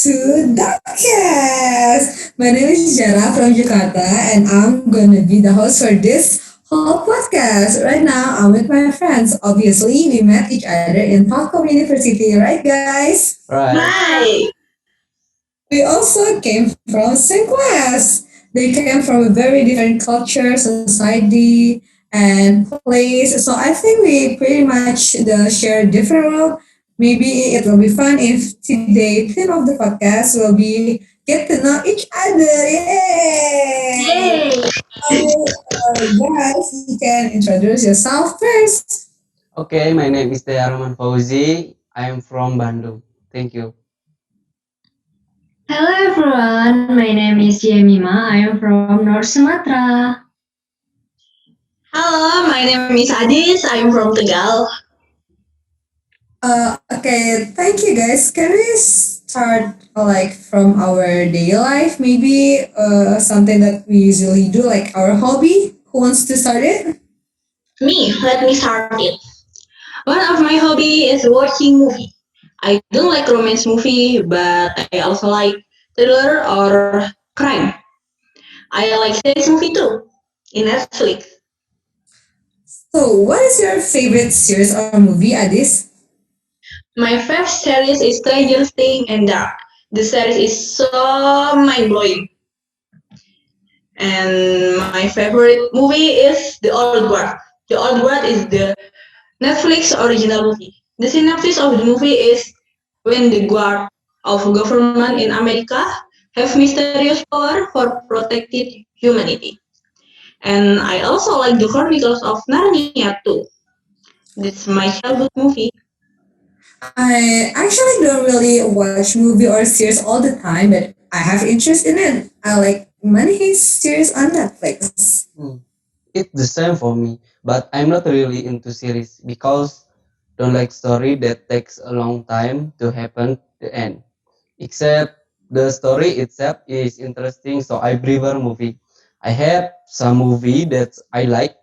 to DAAFCast. My name is Jara from Jakarta, and I'm gonna be the host for this whole podcast. Right now, I'm with my friends. Obviously, we met each other in Falcom University, right, guys? Right. Right. We also came from same class. They came from a very different culture, society, and place. So I think we pretty much share different world. Maybe it will be fun if today theme of the podcast will be get to know each other. Yay! Yay. Guys, you can introduce yourself first. Okay, my name is Dea Rahman Fauzi. I am from Bandung. Thank you. Hello everyone, my name is Yemima. I am from North Sumatra. Hello, my name is Adhis. I'm from Tegal. Okay, thank you guys. Can we start like from our daily life? Maybe something that we usually do, like our hobby. Who wants to start it? Let me start it. One of my hobby is watching movie. I don't like romance movie, but I also like thriller or crime. I like series movie too in Netflix. So, what is your favorite series or movie, Adis? My favorite series is Stranger Things and Dark. The series is so mind blowing. And my favorite movie is The Old Guard. The Old Guard is the Netflix original movie. The synopsis of the movie is when the guard of government in America have mysterious power for protected humanity. And I also like the Chronicles of Narnia too. That's my childhood movie. I actually don't really watch movie or series all the time, but I have interest in it. I like many series on Netflix. Hmm. It's the same for me, but I'm not really into series because don't like story that takes a long time to happen the end. Except the story itself is interesting, so I prefer movie. I have some movie that I like.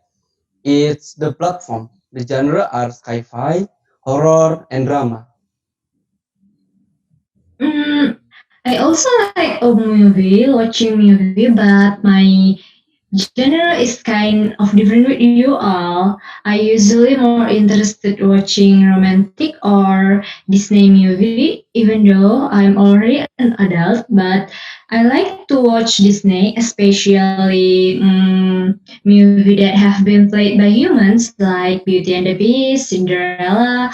It's the platform. The genre are sci-fi, horror, and drama. Mm, I also like a movie, watching movie, but my genre is kind of different with you all. I usually more interested watching romantic or Disney movie, even though I'm already an adult, but I like to watch Disney, especially movie that have been played by humans like Beauty and the Beast, Cinderella,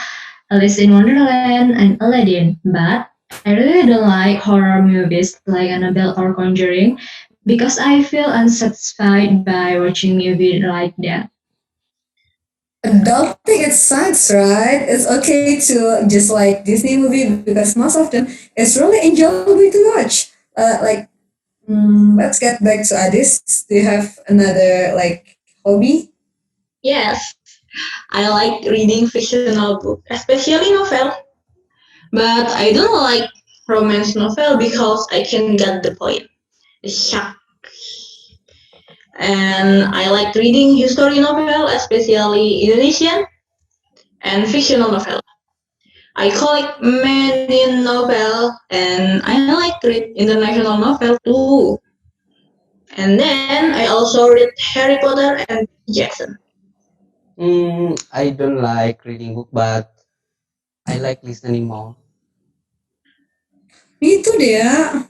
Alice in Wonderland, and Aladdin. But I really don't like horror movies like Annabelle or Conjuring because I feel unsatisfied by watching movie like that. Adulting it sucks, right? It's okay to just like Disney movie because most of them it's really enjoyable to watch. Let's get back to Adis. Do you have another like hobby? Yes, I like reading fictional books, especially novel. But I don't like romance novel because I can get the point. The shock. And I like reading history novel, especially Indonesian and fictional novel. I collect many novel and I like read international novel too. And then I also read Harry Potter and Jackson. I don't like reading book, but I like listening more. Me too, Dea.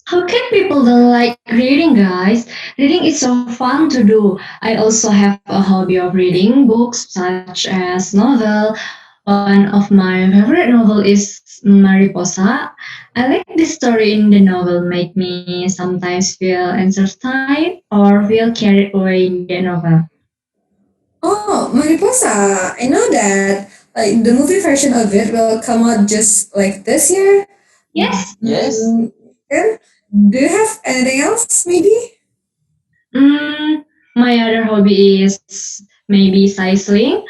How can people don't like reading, guys? Reading is so fun to do. I also have a hobby of reading books such as novel. One of my favorite novel is Mariposa. I like the story in the novel make me sometimes feel entertained or feel carried away in the novel. Oh, Mariposa. I know that. Like the movie version of it will come out just like this year. Yes. Yes. And do you have anything else, maybe? Mm, my other hobby is maybe cycling.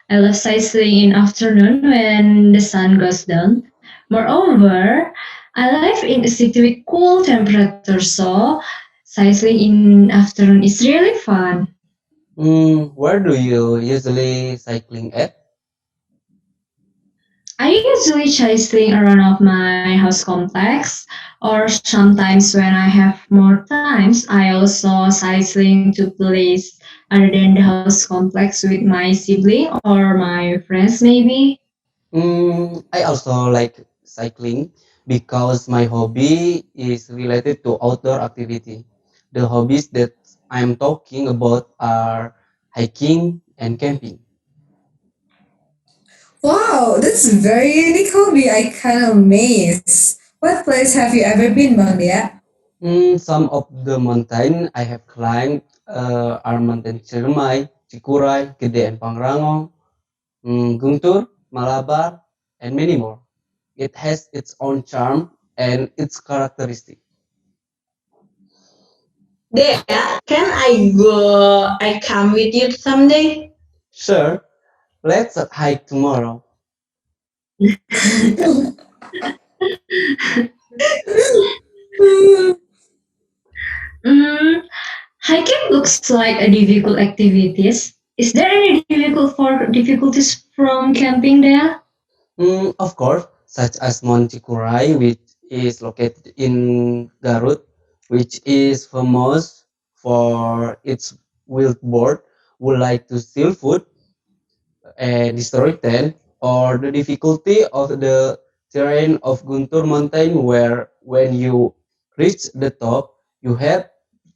I love cycling in afternoon when the sun goes down. Moreover, I live in a city with cool temperature, so cycling in afternoon is really fun. Where do you usually cycling at? I usually cycling around of my house complex, or sometimes when I have more times, I also cycling to place other than the house complex with my sibling or my friends maybe. I also like cycling because my hobby is related to outdoor activity. The hobbies that I'm talking about are hiking and camping. Wow, that's a very unique hobby. I kind of amazed. What place have you ever been, Bang Dia? Some of the mountain I have climbed are mountain Ciremai, Cikuray, Gede and Pangrango, Guntur, Malabar, and many more. It has its own charm and its characteristic. Dea, can I go? I come with you someday. Sure, let's hike tomorrow. Mm, hiking looks like a difficult activities. Is there any difficulties from camping there? Of course, such as Mount Cikuray, which is located in Garut, which is famous for its wild boar who like to steal food and destroy tent, or the difficulty of the terrain of Guntur Mountain, where when you reach the top, you have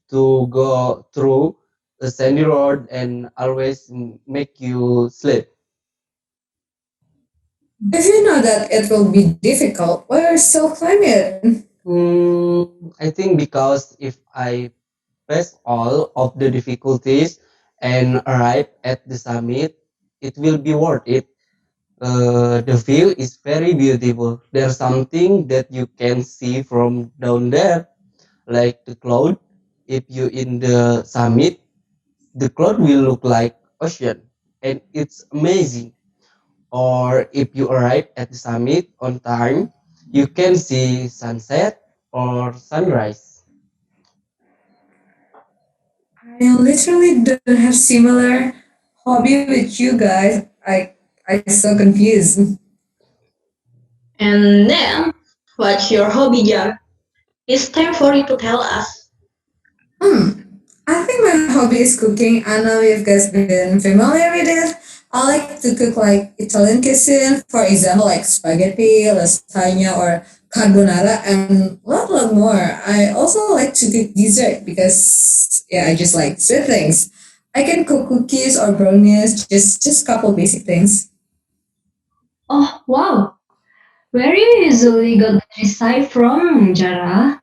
to go through a sandy road and always make you sleep. If you know that it will be difficult, why are you still climbing it? I think because if I pass all of the difficulties and arrive at the summit, it will be worth it. The view is very beautiful. There's something that you can see from down there, like the cloud. If you in the summit, the cloud will look like ocean, and it's amazing. Or if you arrive at the summit on time, you can see sunset or sunrise. I literally don't have similar hobby with you guys. I so confused. And then, what's your hobby, Jar? It's time for you to tell us. Hmm. I think my hobby is cooking. I know you guys been familiar with it. I like to cook like Italian cuisine, for example, like spaghetti, lasagna, or carbonara, and lot more. I also like to cook dessert because yeah, I just like sweet things. I can cook cookies or brownies, just couple basic things. Oh wow, where you usually got the recipe from, Jara?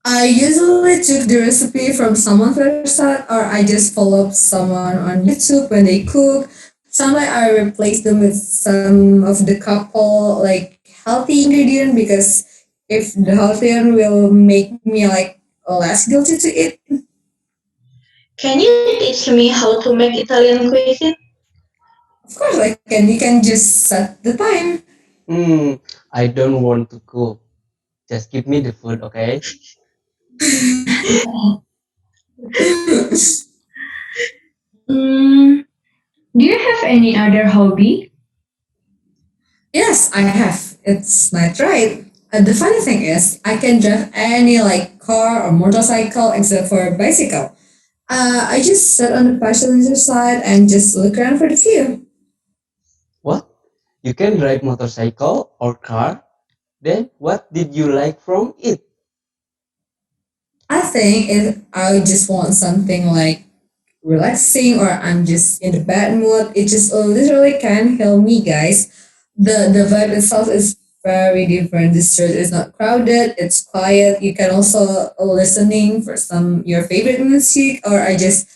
I usually took the recipe from someone's website or I just follow up someone on YouTube when they cook. Sometimes I replace them with some of the couple like healthy ingredient because if the healthy one will make me like less guilty to eat. Can you teach me how to make Italian cuisine? Of course I can. You can just set the time. Hmm, I don't want to cook. Just give me the food, okay? Mm, do you have any other hobby? Yes, I have. It's night ride. The funny thing is, I can drive any like car or motorcycle except for a bicycle. I just sat on the passenger side and just look around for the view. What? You can drive motorcycle or car? Then what did you like from it? I think if I just want something like relaxing or I'm just in the bad mood, it just literally can help me, guys. The vibe itself is very different. The street is not crowded. It's quiet. You can also listening for some your favorite music, or I just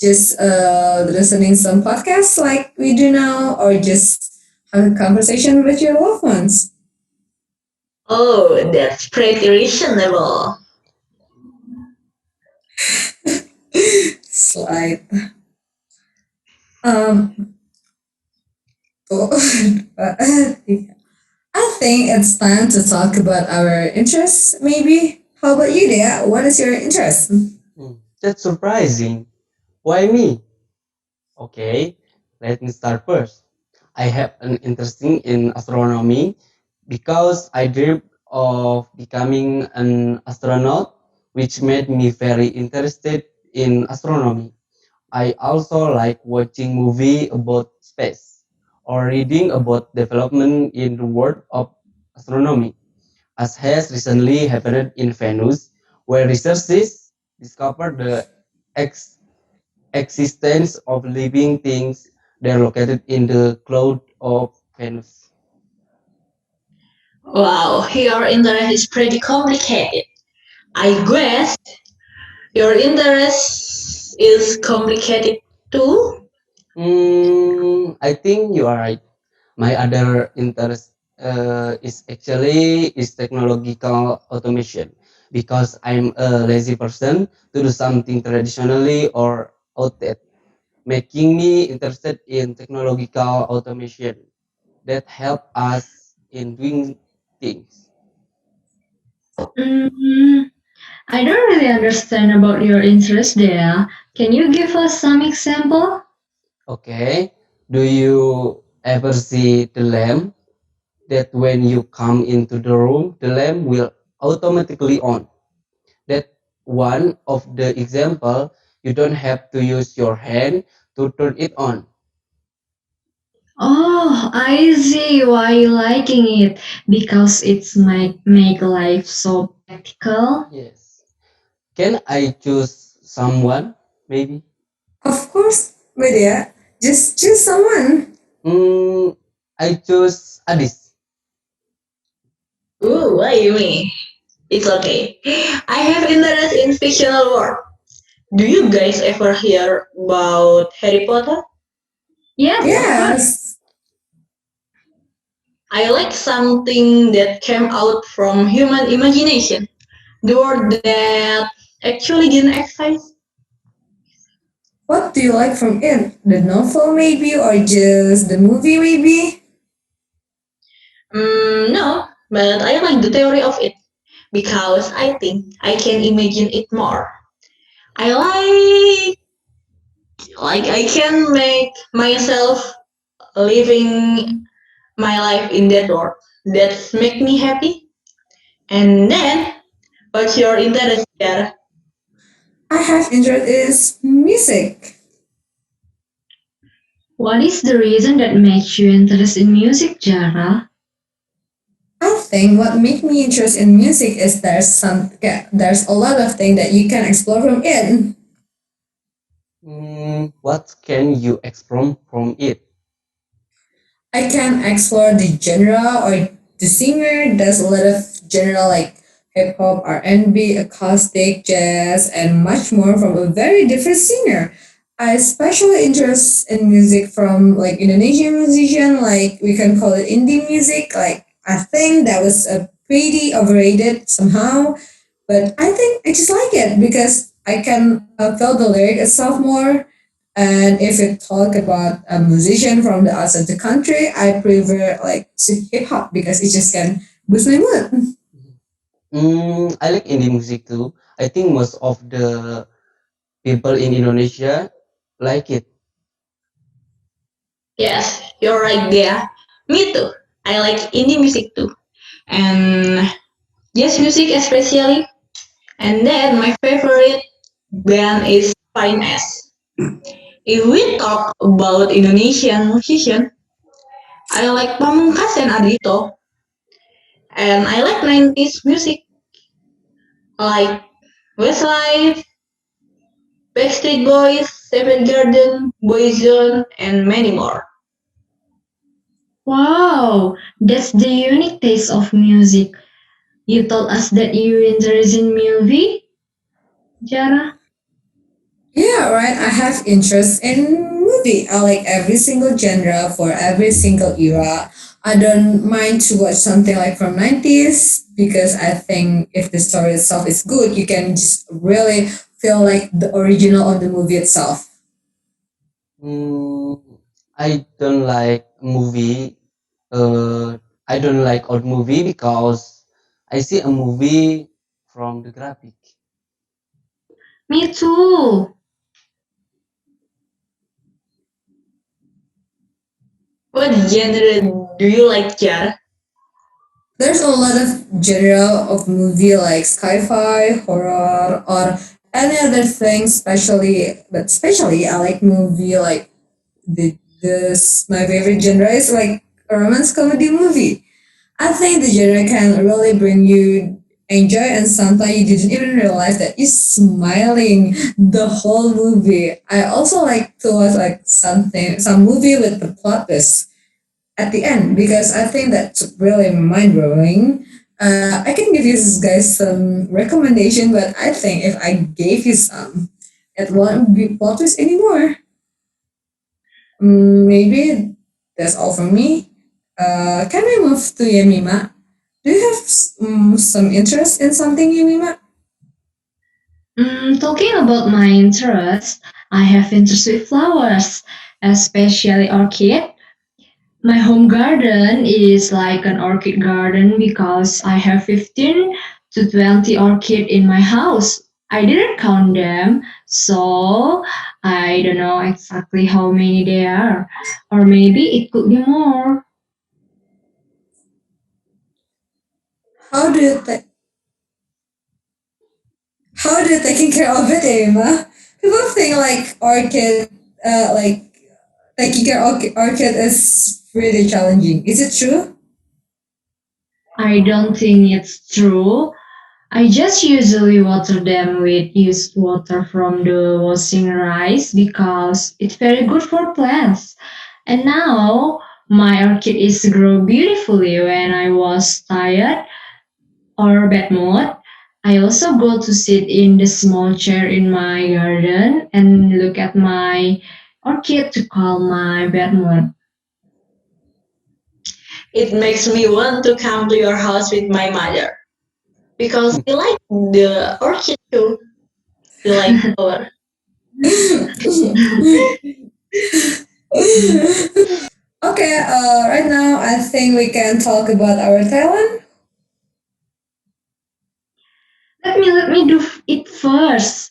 listening some podcasts like we do now, or just have a conversation with your loved ones. Oh, that's pretty reasonable. Slide. Um. Oh, I think it's time to talk about our interests. Maybe. How about you, Dea? What is your interest? That's surprising. Why me? Okay, let me start first. I have an interesting in astronomy because I dreamed of becoming an astronaut, which made me very interested in astronomy. I also like watching movie about space or reading about development in the world of astronomy, as has recently happened in Venus, where researchers discovered the ex- existence of living things that are located in the cloud of Venus. Wow, your interest is pretty complicated. I guess your interest is complicated too. I think you are right. My other interest is actually is technological automation because I'm a lazy person to do something traditionally or outdated, making me interested in technological automation that help us in doing things. Mm, I don't really understand about your interest there. Can you give us some example? Okay, do you ever see the lamp that when you come into the room, the lamp will automatically on? That one of the example, you don't have to use your hand to turn it on. Oh, I see why you liking it because it's make life so practical. Yes. Can I choose someone? Maybe. Of course, Vidya. Just choose someone. Hmm, I choose Adis. Ooh, what do you mean? It's okay. I have interest in fictional world. Do you guys ever hear about Harry Potter? Yes, of course. Yes. I like something that came out from human imagination. The world that actually didn't exist. What do you like from it? The novel, maybe, or just the movie, maybe? No, but I like the theory of it because I think I can imagine it more. I like I can make myself living my life in that world. That's make me happy. And then, what's your interest, Jara? I have interest is music. What is the reason that makes you interested in music, Jara? I think what make me interested in music is there's a lot of things that you can explore from it. What can you explore from it? I can explore the genre or the singer. There's a lot of genre like hip hop, R&B, acoustic, jazz, and much more from a very different singer. I especially interest in music from like Indonesian musician, like we can call it indie music. Like I think that was a pretty overrated somehow, but I think I just like it because I can feel the lyric itself more. And if you talk about a musician from the outside the country, I prefer like hip hop because it just can boost my mood. I like indie music too. I think most of the people in Indonesia like it. Yes, you're right there. Me too. I like indie music too. And jazz music especially. And then my favorite band is Fine S. If we talk about Indonesian musician, I like Pamungkas and Adito. And I like 90s music like Westlife, Backstreet Boys, Seven Garden, Boyzone, and many more. Wow, that's the unique taste of music. You told us that you interested in movie, Jara? Yeah, right. I have interest in movie. I like every single genre for every single era. I don't mind to watch something like from 90s because I think if the story itself is good, you can just really feel like the original of the movie itself. Mm, I don't like movie. Uh, I don't like old movie because I see a movie from the graphic. Me too. What genre do you like, Jara? There's a lot of genre of movie like sci-fi, horror, or any other thing. Especially I like movie like this. My favorite genre is like a romance comedy movie. I think the genre can really bring you enjoy, and sometimes you didn't even realize that you're smiling the whole movie. I also like to watch like some movie with the plot twist at the end because I think that's really mind blowing. I can give you guys some recommendation, but I think if I gave you some, it won't be plot twist anymore. Maybe that's all from me. Can we move to Yemima? Do you have some interest in something, Yemima? Talking about my interest, I have interest with flowers, especially orchid. My home garden is like an orchid garden because I have 15 to 20 orchid in my house. I didn't count them, so I don't know exactly how many there are. Or maybe it could be more. How do you th- how do you taking care of it, Yemima? People think like like taking care of orchid is really challenging. Is it true? I don't think it's true. I just usually water them with used water from the washing rice because it's very good for plants. And now my orchid is grow beautifully when I was tired or bad mood. I also go to sit in the small chair in my garden and look at my orchid to calm my bad mood. It makes me want to come to your house with my mother because she like the orchid too. She like flower. Okay, right now I think we can talk about our talent. Let me do it first.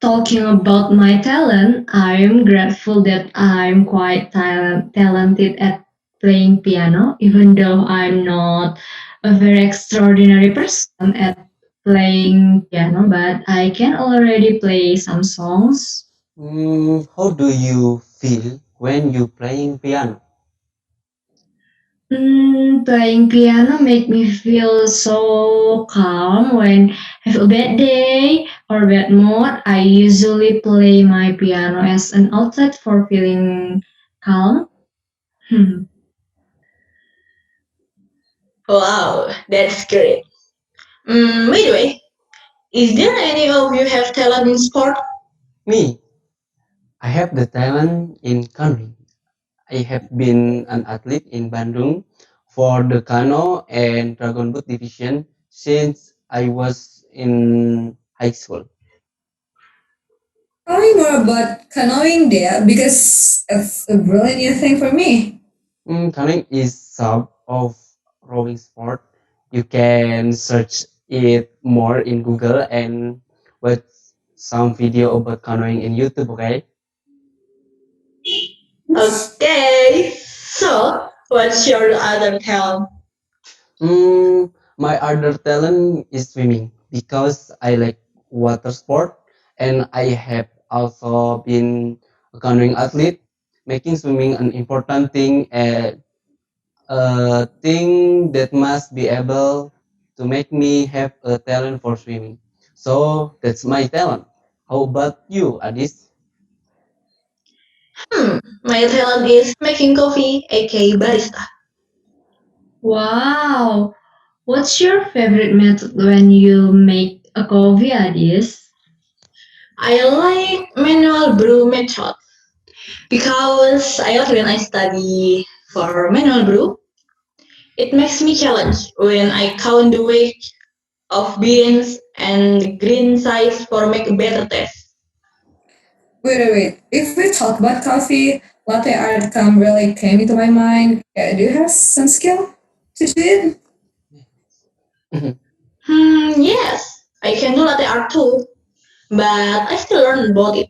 Talking about my talent, I'm grateful that I'm quite talented at playing piano, even though I'm not a very extraordinary person at playing piano, but I can already play some songs. How do you feel when you playing piano? Playing piano make me feel so calm when I have a bad day or bad mood. I usually play my piano as an outlet for feeling calm. Wow, that's great. By the way, is there any of you have talent in sport? Me, I have the talent in canoeing. I have been an athlete in Bandung for the canoe and dragon boat division since I was in high school. Tell me more about canoeing there because it's a brilliant new thing for me. Canoeing is sub of rowing sport. You can search it more in Google and watch some video about canoeing in YouTube. Okay. Okay, so what's your other talent? My other talent is swimming because I like water sport and I have also been a canoeing athlete, making swimming an important thing and a thing that must be able to make me have a talent for swimming. So that's my talent. How about you, Adis? My talent is making coffee, aka barista. Wow, what's your favorite method when you make a coffee, Adis? I like manual brew method because I like when I study for manual brew, it makes me challenge when I count the weight of beans and green size for make a better taste. Wait. If we talk about coffee, latte art really came into my mind. Do you have some skill to do it? Yes, I can do latte art too, but I still learn about it.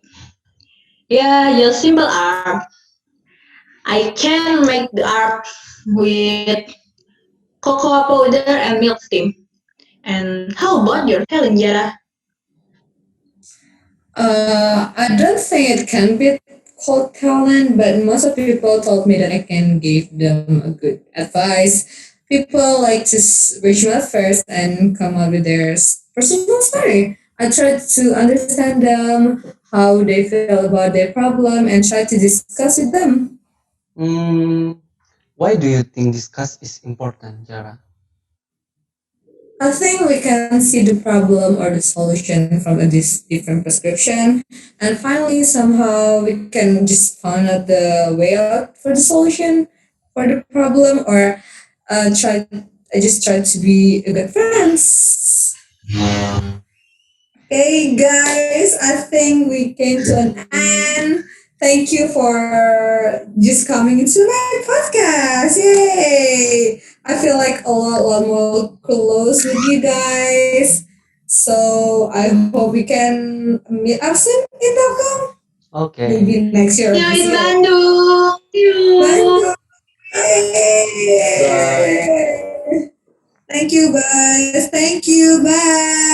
Yeah, just simple art. I can make the art with cocoa powder and milk steam. And how about your talent, Jara? I don't think it can be called talent, but most of people told me that I can give them a good advice. People like to reach me out first and come up with their personal story. I try to understand them, how they feel about their problem, and try to discuss with them. Mm, why do you think discuss is important, Jara? I think we can see the problem or the solution from a different prescription, and finally somehow we can just find out the way out for the solution for the problem, or try. I just try to be a good friends. Hey guys, I think we came to an end. Thank you for just coming into my podcast. Yay! I feel like lot more close with you guys. So I hope we can meet up soon in Telkom. Maybe Okay. next year or See this you in year. Bandung. Bye. You. Bye. Yay! Thank you guys. Thank you. Bye.